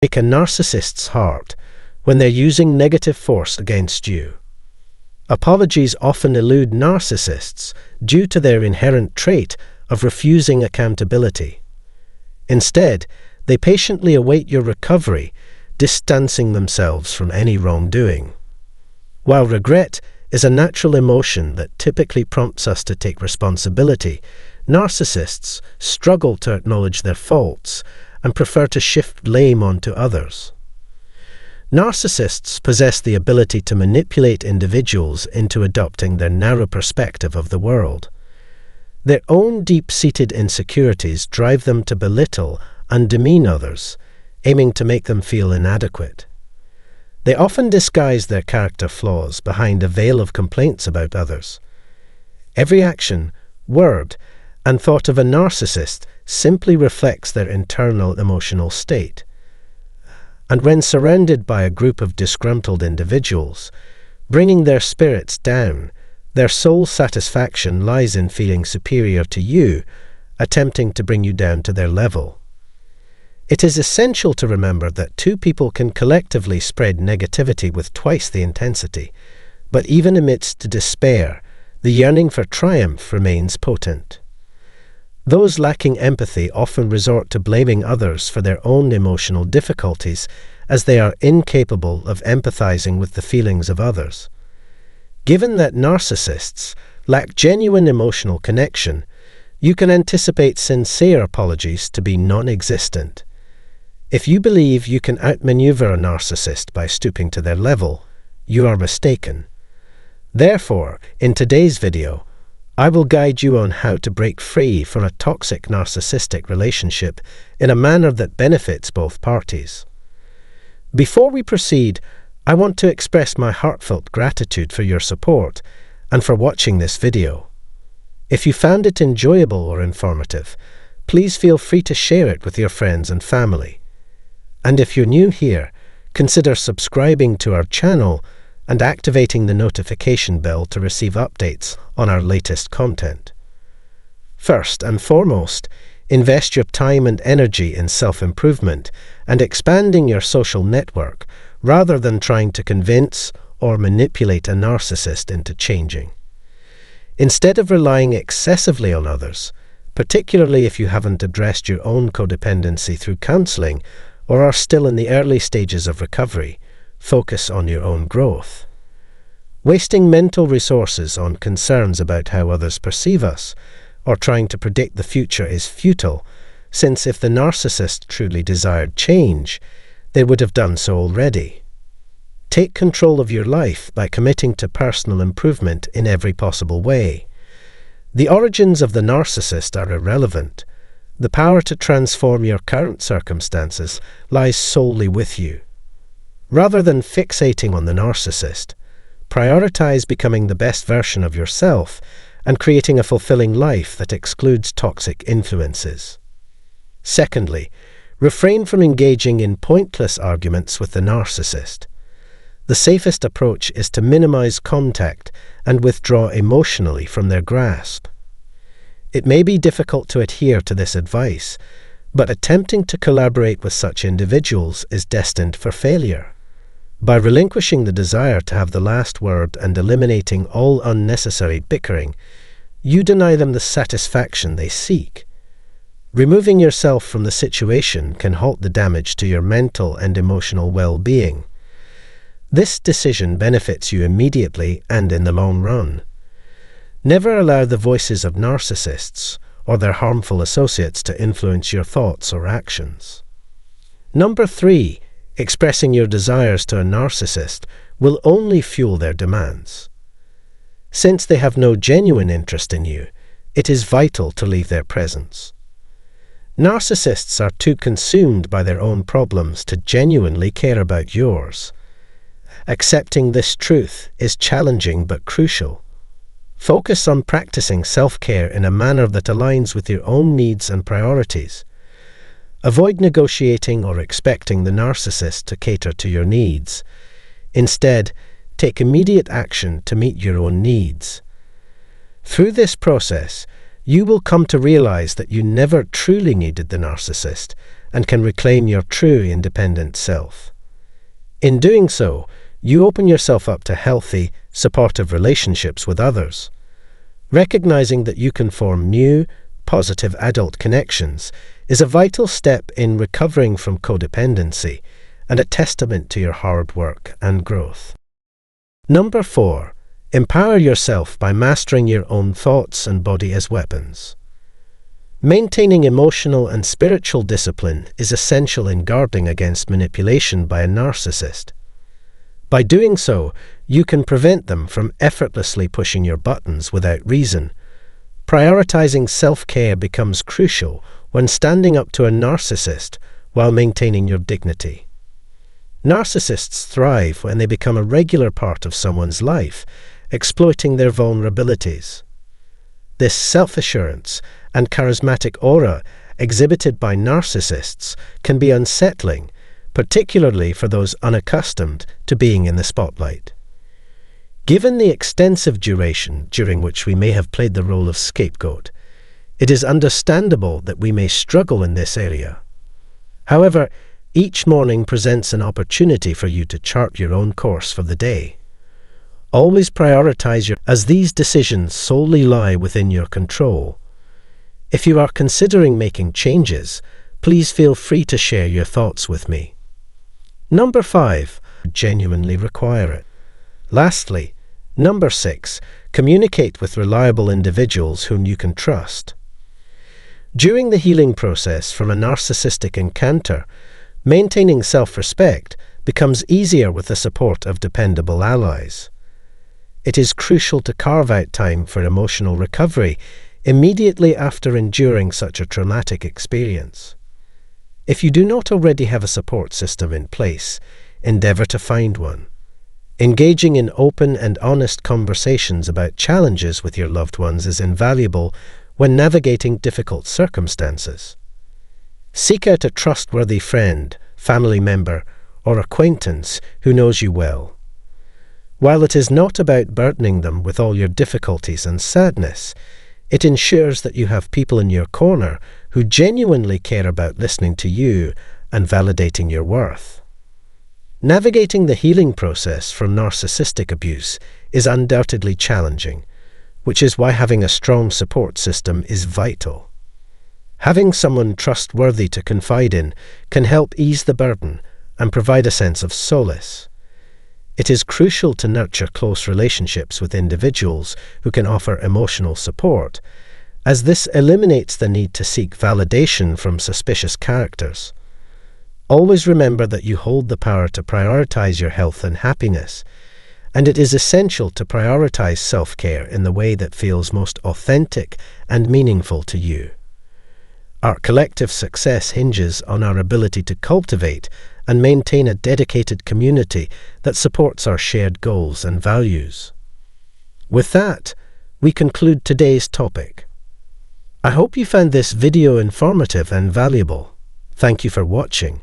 break a narcissist's heart when they're using negative force against you. Apologies often elude narcissists due to their inherent trait of refusing accountability. Instead, they patiently await your recovery, distancing themselves from any wrongdoing. While regret is a natural emotion that typically prompts us to take responsibility, narcissists struggle to acknowledge their faults and prefer to shift blame onto others. Narcissists possess the ability to manipulate individuals into adopting their narrow perspective of the world. Their own deep-seated insecurities drive them to belittle and demean others, aiming to make them feel inadequate. They often disguise their character flaws behind a veil of complaints about others. Every action, word, and thought of a narcissist simply reflects their internal emotional state. And when surrounded by a group of disgruntled individuals, bringing their spirits down, their sole satisfaction lies in feeling superior to you, attempting to bring you down to their level. It is essential to remember that two people can collectively spread negativity with twice the intensity, but even amidst despair, the yearning for triumph remains potent. Those lacking empathy often resort to blaming others for their own emotional difficulties, as they are incapable of empathizing with the feelings of others. Given that narcissists lack genuine emotional connection, you can anticipate sincere apologies to be non-existent. If you believe you can outmaneuver a narcissist by stooping to their level, you are mistaken. Therefore, in today's video, I will guide you on how to break free from a toxic narcissistic relationship in a manner that benefits both parties. Before we proceed, I want to express my heartfelt gratitude for your support and for watching this video. If you found it enjoyable or informative, please feel free to share it with your friends and family. And if you're new here, consider subscribing to our channel and activating the notification bell to receive updates on our latest content. First and foremost, invest your time and energy in self-improvement and expanding your social network rather than trying to convince or manipulate a narcissist into changing. Instead of relying excessively on others, particularly if you haven't addressed your own codependency through counseling or are still in the early stages of recovery, focus on your own growth. Wasting mental resources on concerns about how others perceive us or trying to predict the future is futile, since if the narcissist truly desired change, they would have done so already. Take control of your life by committing to personal improvement in every possible way. The origins of the narcissist are irrelevant. The power to transform your current circumstances lies solely with you. Rather than fixating on the narcissist, prioritize becoming the best version of yourself and creating a fulfilling life that excludes toxic influences. Secondly, refrain from engaging in pointless arguments with the narcissist. The safest approach is to minimize contact and withdraw emotionally from their grasp. It may be difficult to adhere to this advice, but attempting to collaborate with such individuals is destined for failure. By relinquishing the desire to have the last word and eliminating all unnecessary bickering, you deny them the satisfaction they seek. Removing yourself from the situation can halt the damage to your mental and emotional well-being. This decision benefits you immediately and in the long run. Never allow the voices of narcissists or their harmful associates to influence your thoughts or actions. Number 3. Expressing your desires to a narcissist will only fuel their demands. Since they have no genuine interest in you, it is vital to leave their presence. Narcissists are too consumed by their own problems to genuinely care about yours. Accepting this truth is challenging but crucial. Focus on practicing self-care in a manner that aligns with your own needs and priorities. Avoid negotiating or expecting the narcissist to cater to your needs. Instead, take immediate action to meet your own needs. Through this process, you will come to realize that you never truly needed the narcissist and can reclaim your true independent self. In doing so, you open yourself up to healthy, supportive relationships with others. Recognizing that you can form new, positive adult connections is a vital step in recovering from codependency and a testament to your hard work and growth. Number 4. Empower yourself by mastering your own thoughts and body as weapons. Maintaining emotional and spiritual discipline is essential in guarding against manipulation by a narcissist. By doing so, you can prevent them from effortlessly pushing your buttons without reason. Prioritizing self-care becomes crucial when standing up to a narcissist while maintaining your dignity. Narcissists thrive when they become a regular part of someone's life, exploiting their vulnerabilities. This self-assurance and charismatic aura exhibited by narcissists can be unsettling, particularly for those unaccustomed to being in the spotlight. Given the extensive duration during which we may have played the role of scapegoat, it is understandable that we may struggle in this area. However, each morning presents an opportunity for you to chart your own course for the day. Always prioritize as these decisions solely lie within your control. If you are considering making changes, please feel free to share your thoughts with me. Number 5. Genuinely require it. Lastly, number 6. Communicate with reliable individuals whom you can trust. During the healing process from a narcissistic encounter, maintaining self-respect becomes easier with the support of dependable allies. It is crucial to carve out time for emotional recovery immediately after enduring such a traumatic experience. If you do not already have a support system in place, endeavor to find one. Engaging in open and honest conversations about challenges with your loved ones is invaluable when navigating difficult circumstances. Seek out a trustworthy friend, family member, or acquaintance who knows you well. While it is not about burdening them with all your difficulties and sadness, it ensures that you have people in your corner who genuinely care about listening to you and validating your worth. Navigating the healing process from narcissistic abuse is undoubtedly challenging, which is why having a strong support system is vital. Having someone trustworthy to confide in can help ease the burden and provide a sense of solace. It is crucial to nurture close relationships with individuals who can offer emotional support, as this eliminates the need to seek validation from suspicious characters. Always remember that you hold the power to prioritize your health and happiness, and it is essential to prioritize self-care in the way that feels most authentic and meaningful to you. Our collective success hinges on our ability to cultivate and maintain a dedicated community that supports our shared goals and values. With that, we conclude today's topic. I hope you found this video informative and valuable. Thank you for watching.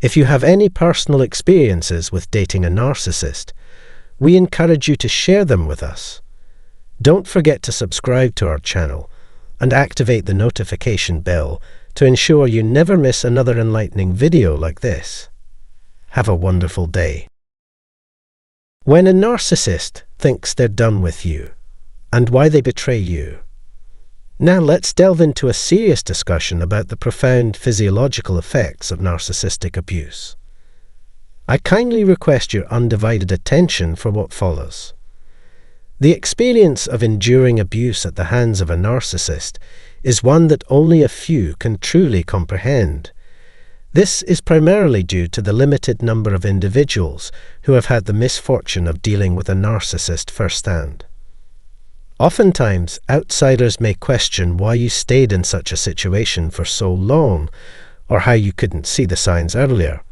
If you have any personal experiences with dating a narcissist, we encourage you to share them with us. Don't forget to subscribe to our channel and activate the notification bell to ensure you never miss another enlightening video like this. Have a wonderful day. When a narcissist thinks they're done with you, and why they betray you. Now let's delve into a serious discussion about the profound physiological effects of narcissistic abuse. I kindly request your undivided attention for what follows. The experience of enduring abuse at the hands of a narcissist is one that only a few can truly comprehend. This is primarily due to the limited number of individuals who have had the misfortune of dealing with a narcissist firsthand. Oftentimes, outsiders may question why you stayed in such a situation for so long, or how you couldn't see the signs earlier.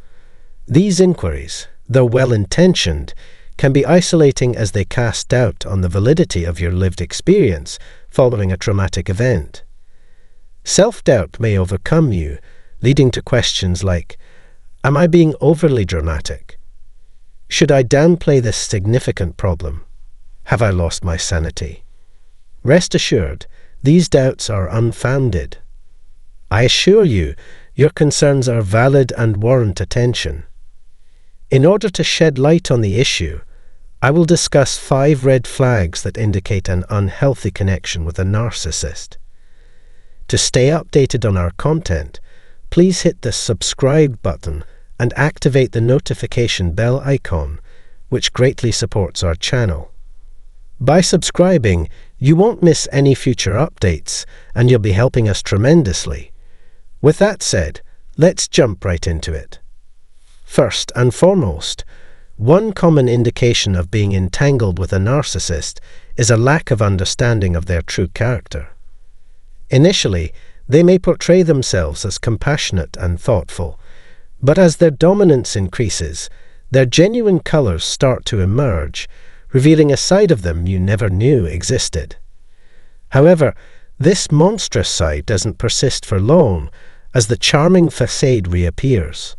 These inquiries, though well-intentioned, can be isolating as they cast doubt on the validity of your lived experience following a traumatic event. Self-doubt may overcome you, leading to questions like, am I being overly dramatic? Should I downplay this significant problem? Have I lost my sanity? Rest assured, these doubts are unfounded. I assure you, Your concerns are valid and warrant attention. In order to shed light on the issue, I will discuss 5 red flags that indicate an unhealthy connection with a narcissist. To stay updated on our content, please hit the subscribe button and activate the notification bell icon, which greatly supports our channel. By subscribing, you won't miss any future updates, and you'll be helping us tremendously. With that said, let's jump right into it. First and foremost, one common indication of being entangled with a narcissist is a lack of understanding of their true character. Initially, they may portray themselves as compassionate and thoughtful, but as their dominance increases, their genuine colors start to emerge, revealing a side of them you never knew existed. However, this monstrous side doesn't persist for long, as the charming facade reappears.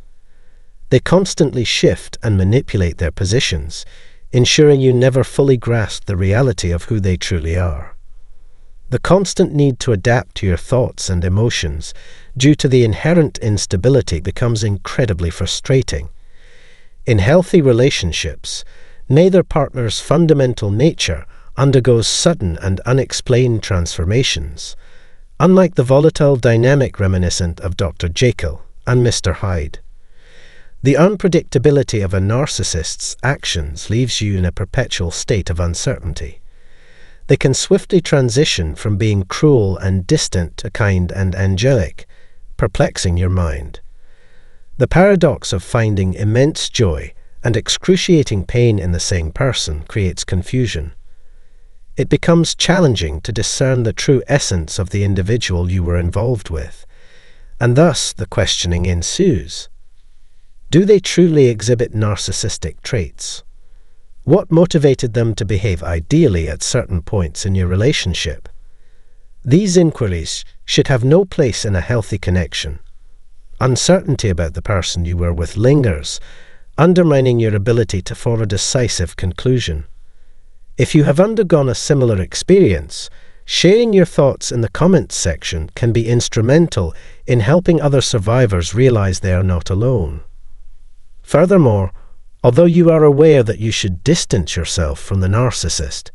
They constantly shift and manipulate their positions, ensuring you never fully grasp the reality of who they truly are. The constant need to adapt to your thoughts and emotions due to the inherent instability becomes incredibly frustrating. In healthy relationships, neither partner's fundamental nature undergoes sudden and unexplained transformations, unlike the volatile dynamic reminiscent of Dr. Jekyll and Mr. Hyde. The unpredictability of a narcissist's actions leaves you in a perpetual state of uncertainty. They can swiftly transition from being cruel and distant to kind and angelic, perplexing your mind. The paradox of finding immense joy and excruciating pain in the same person creates confusion. It becomes challenging to discern the true essence of the individual you were involved with, and thus the questioning ensues. Do they truly exhibit narcissistic traits? What motivated them to behave ideally at certain points in your relationship? These inquiries should have no place in a healthy connection. Uncertainty about the person you were with lingers, undermining your ability to form a decisive conclusion. If you have undergone a similar experience, sharing your thoughts in the comments section can be instrumental in helping other survivors realize they are not alone. Furthermore, although you are aware that you should distance yourself from the narcissist,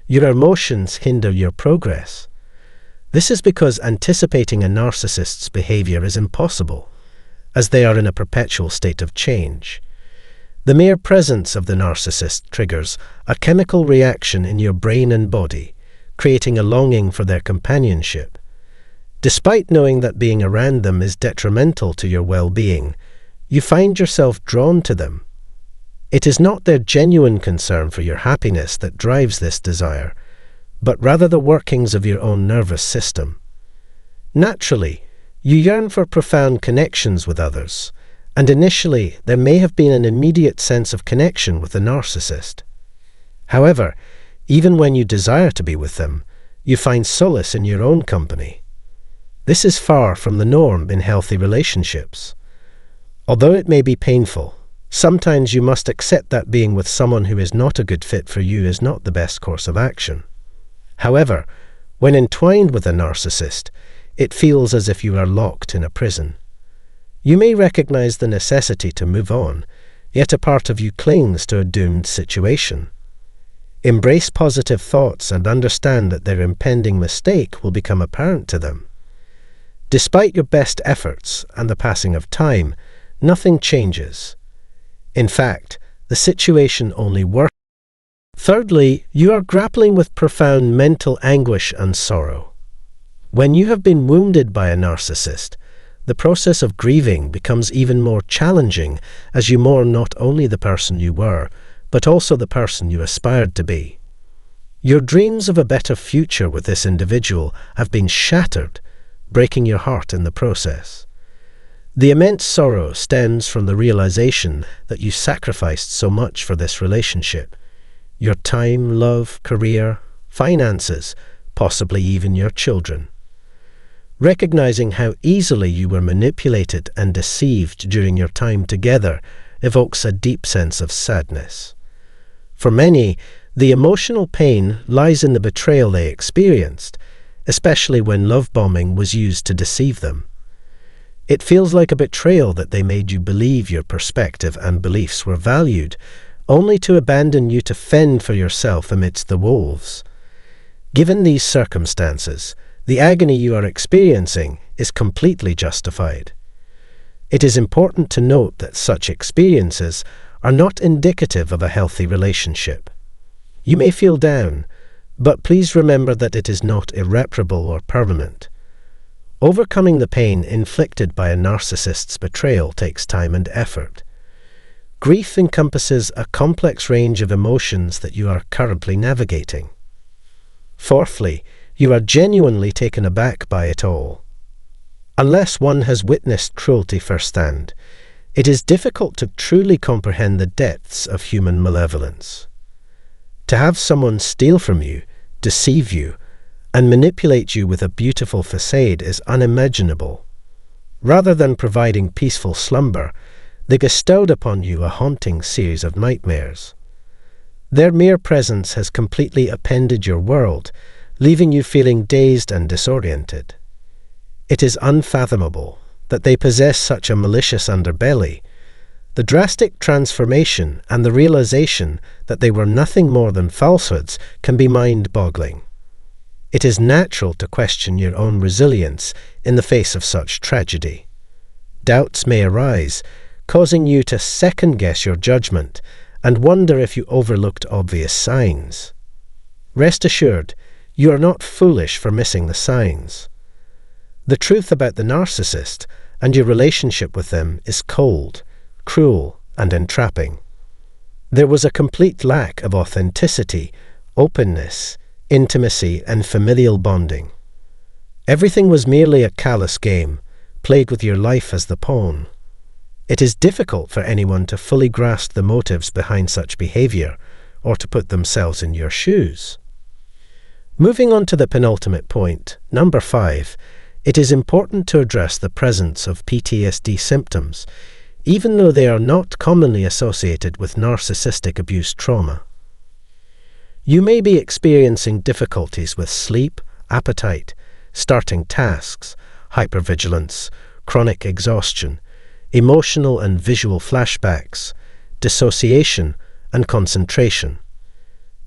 your emotions hinder your progress. This is because anticipating a narcissist's behavior is impossible, as they are in a perpetual state of change. The mere presence of the narcissist triggers a chemical reaction in your brain and body, creating a longing for their companionship. Despite knowing that being around them is detrimental to your well-being, you find yourself drawn to them. It is not their genuine concern for your happiness that drives this desire, but rather the workings of your own nervous system. Naturally, you yearn for profound connections with others, and initially there may have been an immediate sense of connection with the narcissist. However, even when you desire to be with them, you find solace in your own company. This is far from the norm in healthy relationships. Although it may be painful, sometimes you must accept that being with someone who is not a good fit for you is not the best course of action. However, when entwined with a narcissist, it feels as if you are locked in a prison. You may recognize the necessity to move on, yet a part of you clings to a doomed situation. Embrace positive thoughts and understand that their impending mistake will become apparent to them. Despite your best efforts and the passing of time, nothing changes. In fact, the situation only worsens. Thirdly, you are grappling with profound mental anguish and sorrow. When you have been wounded by a narcissist, the process of grieving becomes even more challenging as you mourn not only the person you were, but also the person you aspired to be. Your dreams of a better future with this individual have been shattered, breaking your heart in the process. The immense sorrow stems from the realization that you sacrificed so much for this relationship. Your time, love, career, finances, possibly even your children. Recognizing how easily you were manipulated and deceived during your time together evokes a deep sense of sadness. For many, the emotional pain lies in the betrayal they experienced, especially when love bombing was used to deceive them. It feels like a betrayal that they made you believe your perspective and beliefs were valued, only to abandon you to fend for yourself amidst the wolves. Given these circumstances, the agony you are experiencing is completely justified. It is important to note that such experiences are not indicative of a healthy relationship. You may feel down, but please remember that it is not irreparable or permanent. Overcoming the pain inflicted by a narcissist's betrayal takes time and effort. Grief encompasses a complex range of emotions that you are currently navigating. Fourthly, you are genuinely taken aback by it all. Unless one has witnessed cruelty firsthand, it is difficult to truly comprehend the depths of human malevolence. To have someone steal from you, deceive you, and manipulate you with a beautiful facade is unimaginable. Rather than providing peaceful slumber, they bestowed upon you a haunting series of nightmares. Their mere presence has completely upended your world, leaving you feeling dazed and disoriented. It is unfathomable that they possess such a malicious underbelly. The drastic transformation and the realization that they were nothing more than falsehoods can be mind-boggling. It is natural to question your own resilience in the face of such tragedy. Doubts may arise, causing you to second-guess your judgment and wonder if you overlooked obvious signs. Rest assured, you are not foolish for missing the signs. The truth about the narcissist and your relationship with them is cold, cruel, and entrapping. There was a complete lack of authenticity, openness, intimacy, and familial bonding. Everything was merely a callous game, played with your life as the pawn. It is difficult for anyone to fully grasp the motives behind such behavior, or to put themselves in your shoes. Moving on to the penultimate point, number 5, it is important to address the presence of PTSD symptoms, even though they are not commonly associated with narcissistic abuse trauma. You may be experiencing difficulties with sleep, appetite, starting tasks, hypervigilance, chronic exhaustion, emotional and visual flashbacks, dissociation, and concentration.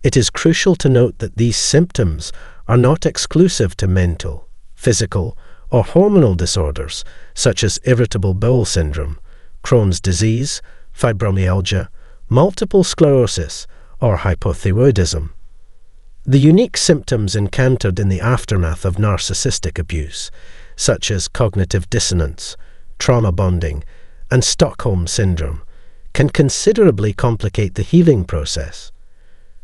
It is crucial to note that these symptoms are not exclusive to mental, physical, or hormonal disorders such as irritable bowel syndrome, Crohn's disease, fibromyalgia, multiple sclerosis, or hypothyroidism. The unique symptoms encountered in the aftermath of narcissistic abuse, such as cognitive dissonance, trauma bonding, and Stockholm syndrome, can considerably complicate the healing process.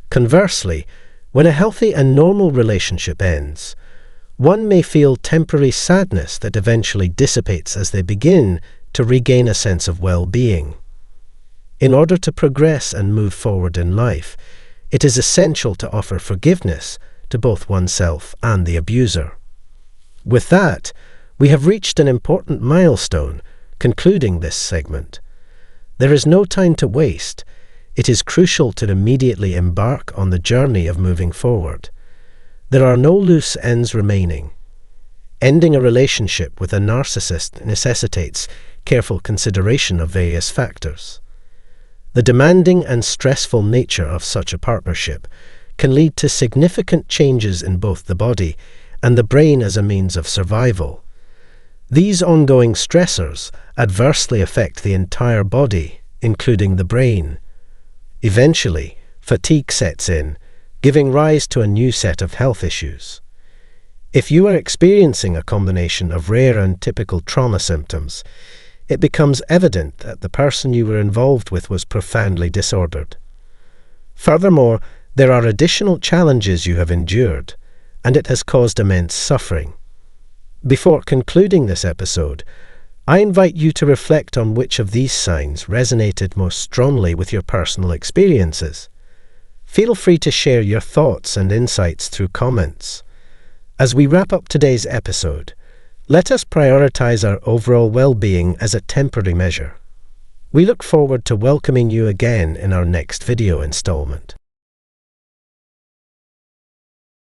Conversely, when a healthy and normal relationship ends, one may feel temporary sadness that eventually dissipates as they begin to regain a sense of well-being. In order to progress and move forward in life, it is essential to offer forgiveness to both oneself and the abuser. With that, we have reached an important milestone, concluding this segment. There is no time to waste. It is crucial to immediately embark on the journey of moving forward. There are no loose ends remaining. Ending a relationship with a narcissist necessitates careful consideration of various factors. The demanding and stressful nature of such a partnership can lead to significant changes in both the body and the brain as a means of survival. These ongoing stressors adversely affect the entire body, including the brain. Eventually, fatigue sets in, giving rise to a new set of health issues. If you are experiencing a combination of rare and typical trauma symptoms, it becomes evident that the person you were involved with was profoundly disordered. Furthermore, there are additional challenges you have endured, and it has caused immense suffering. Before concluding this episode, I invite you to reflect on which of these signs resonated most strongly with your personal experiences. Feel free to share your thoughts and insights through comments. As we wrap up today's episode, let us prioritize our overall well-being as a temporary measure. We look forward to welcoming you again in our next video installment.